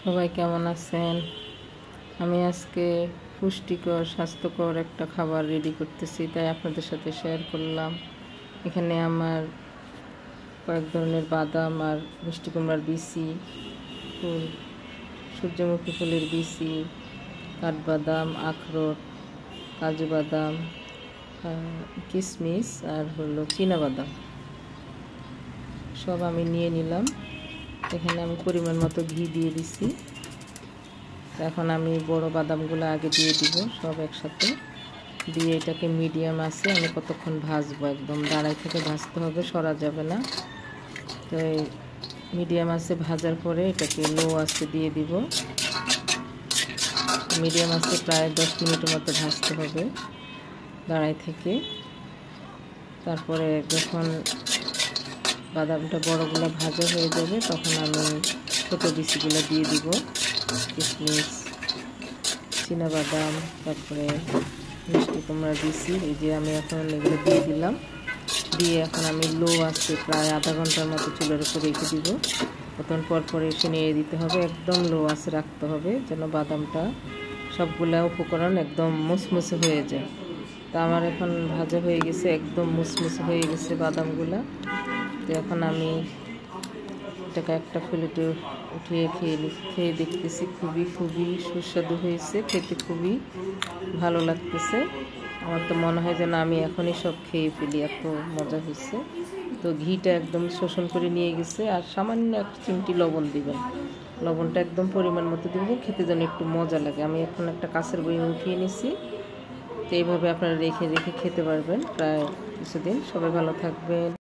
সবাই কেমন আছেন? আমি আজকে পুষ্টিকর স্বাস্থ্যকর একটা খাবার রেডি করতেছি, তাই আপনাদের সাথে শেয়ার করলাম। এখানে আমার কয়েক ধরনের বাদাম আর মিষ্টি কুমড়ার বিচি, ফুল, সূর্যমুখী ফুলের বিচি, কাঠবাদাম, আখরোট, কাজু বাদাম, কিশমিশ আর হলো চীনাবাদাম সব আমি নিয়ে নিলাম। এখানে আমি পরিমাণ মতো ঘি দিয়ে দিছি। এখন আমি বড় বাদামগুলো আগে দিয়ে দিব সব একসাথে, দিয়ে এটাকে মিডিয়াম আছে আমি কতক্ষণ ভাজবো, একদম দাঁড়াই থেকে ভাজতে হবে, সরা যাবে না। তো এই মিডিয়াম আছে ভাজার পরে এটাকে লো আছে দিয়ে দিব। মিডিয়াম আছে প্রায় 10 মিনিটের মতো ভাজতে হবে দাঁড়াই থেকে। তারপরে যখন বাদামটা বড়গুলো ভাজা হয়ে যাবে তখন আমি ছোটো বিচিগুলো দিয়ে দিব, কিশমিশ, চীনাবাদাম, তারপরে মিষ্টি কুমড়া বিচি, এই যে আমি এখন এগুলো দিয়ে দিলাম। দিয়ে এখন আমি লো আছে প্রায় আধা ঘন্টার মতো চুলের উপর রেখে দিব। তখন পর এসে নিয়ে দিতে হবে, একদম লো আছে রাখতে হবে যেন বাদামটা সবগুলা উপকরণ একদম মুসমুসে হয়ে যায়। তা আমার এখন ভাজা হয়ে গেছে, একদম মুসমুসে হয়ে গেছে বাদামগুলা। তো এখন আমি এটাকে একটা প্লেটে উঠিয়ে খেয়ে দেখতেছি, খুবই সুস্বাদু হয়েছে, খেতে খুবই ভালো লাগতেছে। আমার তো মনে হয় যেন আমি এখনই সব খেয়ে ফেলি, এত মজা হয়েছে। তো ঘিটা একদম শোষণ করে নিয়ে গেছে। আর সামান্য এক চিমটি লবণ দিবেন, লবণটা একদম পরিমাণ মতো দিবেন, খেতে যেন একটু মজা লাগে। আমি এখন একটা কাঁচের বইয়ে উঠিয়ে নিছি। তো এইভাবে আপনারা রেখে খেতে পারবেন প্রায় কিছুদিন। সবাই ভালো থাকবেন।